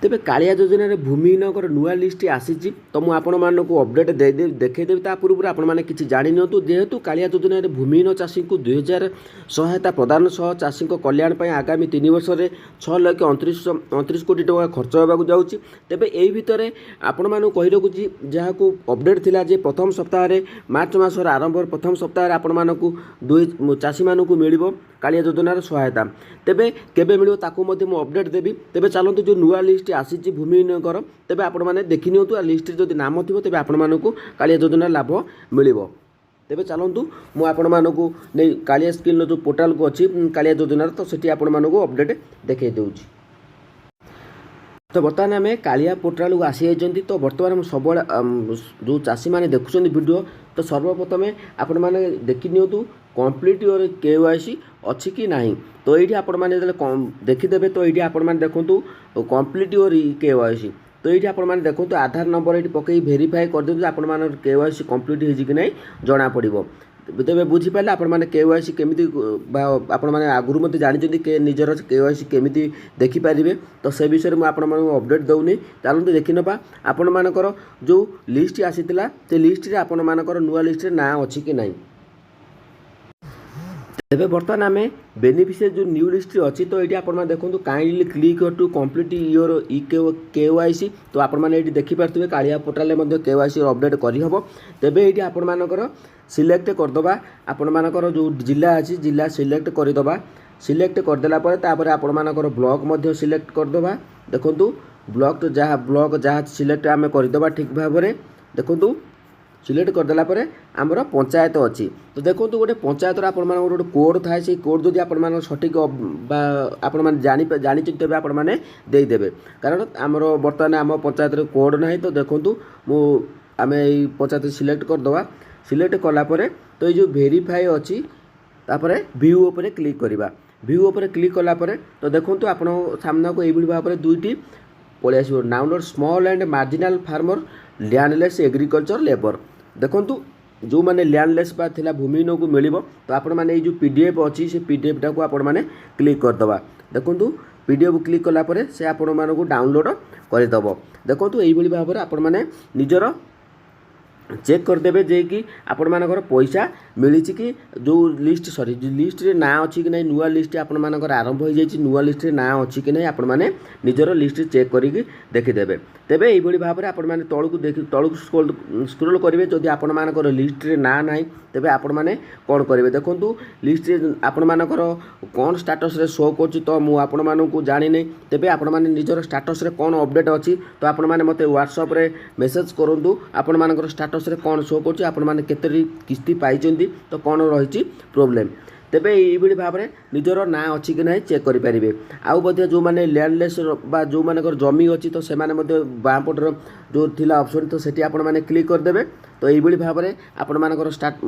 तेबे कालिया योजना रे भूमिहीनकर नुआ लिस्ट आसी तो मुझे अपडेट देखईदेवी ता पूर्व आपण मैंने किसी जाणी नियंतु जेहेतु कालिया योजना रे भूमिहीन चाषी को 2000 सहायता प्रदान सह चाषी कल्याण पर आगामी 3 वर्ष में 6,29,29 कोटी टका खर्च होगा जाऊँगी। तेबे यही भितर आपण मानू कही रखुची जहाँ को अपडेट थिला जे प्रथम सप्ताह मार्च मासर आरंभ प्रथम सप्ताह आपण मानू चाषी मानू मिल कालिया योजनार सहायता तेबे केबे मिलियो ताकू मध्य मु अपडेट देबी। तेबे चलतु जो नुआ लिस्ट आसी भूमिहीनकर तेबे आपण माने देखि नियंतु लिस्ट जदि नाम थिबो तेबे आपण मानकु कालिया योजनार लाभ मिलिबो। तेबे चलतु मु आपण मानकु नै कालिया स्किल जो पोर्टाल को अछि कालिया योजनार तो सेठी आपण मानकु अपडेट देखै देउछि। तो बर्तमान आम कालिया पोर्टाल को आसी जाइए तो बर्तमान सब जो चाषी मैंने देखुं वीडियो तो सर्वप्रथमे आपण मैंने देखि नियंतु कंप्लीट योर केवाईसी अच्छी कि नहीं। तो ये आपण मैंने देखीदे तो ये आपण मैंने देखूँ कंप्लीट योर केवाईसी तो ये आपण मैंने देखूँ आधार नंबर ये पकई भेरीफाए कर दिखाँ आपण मान केवाईसी कंप्लीट हो कि नहीं जना पड़ो। तेरे बुझीपारे आपण मैंने केवाईसी केमिति आपण मैंने आगुरी मत जानते के निजर केवाईसी केमिति देखिपारे तो से विषय में आपण मानक अपडेट दौनी चलते देखी नवा आपण मानकर जो लिस्ट आसीला से लिस्ट रे आपण मानकर नुआ लिस्ट रे ना अच्छी कि नहीं। तेबे बर्तमान आम बेनिफिशियरी जो न्यू लिस्ट अच्छी तो ये आप देखो kindly click to complete your KYC तो आपण मैंने ये देखिपे कालिया पोर्टाल में केवाईसी अपडेट करहब। तेबे ये आपण मानकर सिलेक्ट करदे आपण मानकर जो जिला अच्छी जिला सिलेक्ट करदे सिलेक्ट करदेला तापर आपण मानकर ब्लॉक मध्य सिलेक्ट करदे। देखो ब्लॉक जहाँ सिलेक्ट आम करदे ठीक भाव में देखो सिलेक्ट करदेला आमर पंचायत अच्छी तो देखो गोटे पंचायत आपण गोटे कोड थाए से कोड जदि आपण सठिक आपण मैंने जानी तेज आपण मैंने देदेवे कारण आमर बर्तमान आम पंचायत कोड ना तो देखूँ आम पंचायत सिलेक्ट करदे सिलेक्ट कलापर तो ये भेरीफाए अच्छी तापर व्यू उपर क्लिक करवा व्यू उपर क्लिक कलापर तो देखो आपण सामना को यही भाव में दुईटी पलि आस नाउनर small and marginal farmer landless agriculture labour देखो जो मैंने लैंडलेस बा थिला भूमिहीन को मिल तो आपण मैंने जो पीडीएफ अच्छी से पीडीएफ टाक आपण मैंने क्लिक करदे देखो पीडीएफ क्लिक कलापर से आपण मानक डाउनलोड करदेव। देखो यही भाव में आपण मैंने निजर चेक करदेवे जे कि आपण मानकर पैसा मिली कि जो लिस्ट सॉरी लिस्ट रे ना अच्छी कि नहीं नुआ लिस्ट आपण मानकर आरंभ हो जाइए नुआ लिस्ट रे ना अच्छी कि नहीं आपण माने निजर लिस्ट चेक करके देखीदेवे। तेबे यही भाव में आपण माने तळकु स्क्रोल करेंगे जदि आपण मानकर लिस्ट रे ना नाही तेबे आपण माने कौन करेंगे देखो लिस्ट रे आपण मानकर कौन स्टाटस रे शो कर तो मु आपण मानकु जानि नै तेबे आपण माने निजर स्टाटस रे कौन अपडेट अच्छी तो आपण माने मते व्हाट्सएप रे मेसेज करंतु आपण मानकर स्टाटस रे कौन शो कर आपण माने केते किस्ती पाइचंती तो कौन रही प्रोब्लेम तेबे ये भाव में निजर ना अच्छी कि नहीं चेक करेंगे। आउ जो मैंने लैंडलेस जो मानकर जमी अच्छी तो से बाँपटर जो थिला ऑप्शन तो सेठी आपण माने क्लिक करदेवे तो यही भाव में आपण मानकर स्टार्ट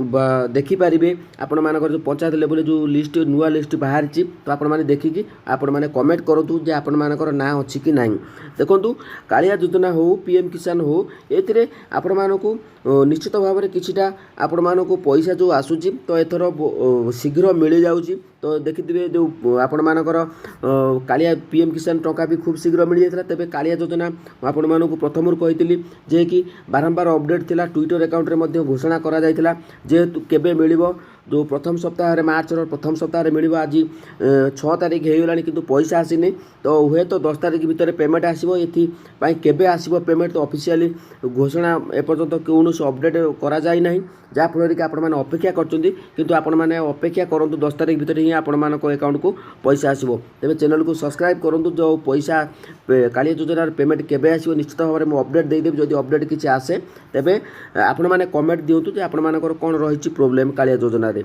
देखिपारे आपण मानकर जो पंचायत लेवल जो लिस्ट नुआ लिस्ट बाहर तो आपण माने देखिकी आपण माने कमेंट करूँ जे आपण मानकर ना अच्छी कि नहीं। देखो कालिया योजना हो पीएम किसान हो ये आपण मानकु निश्चित भाव में किछिटा आपण मानकु पैसा जो आसूची तो एथर शीघ्र मिल जाऊँगी तो देखिए जो आपण मानकर कालिया पीएम किसान टंका भी खूब शीघ्र मिल जाता। तेबे कालिया योजना आपण मानकु प्रथम कही जे कि बारंबार अपडेट थिला ट्विटर अकाउंट रे मध्य घोषणा करा जायतिला जेहेतु केबे मिलिबो जो प्रथम सप्ताह मार्च प्रथम सप्ताह मिल आज 6 तारीख होगा किंतु पैसा आसीनी तो हुए तो 10 तारीख भितर पेमेंट आसो ये केबे आसो पेमेंट तो ऑफिशियली घोषणा एपर्यंत कौन अपडेट करा जाय नहीं जहाँफल कि आपण मैंने अपेक्षा करते आपण मैंने अपेक्षा करूँ 10 तारीख भितर ही आपण मान अकाउंट को पैसा आसो। तेज चैनल को सब्सक्राइब करूँ जो पैसा कालिया योजनार पेमेंट केबे आसो निश्चित भाव में मुझे अपडेट देदेवी जदि अपडेट किसी आसे तेबे आपण मैंने कमेंट दिंतु जे आपण मानकर कौन रही प्रोब्लेम कालिया योजना रे।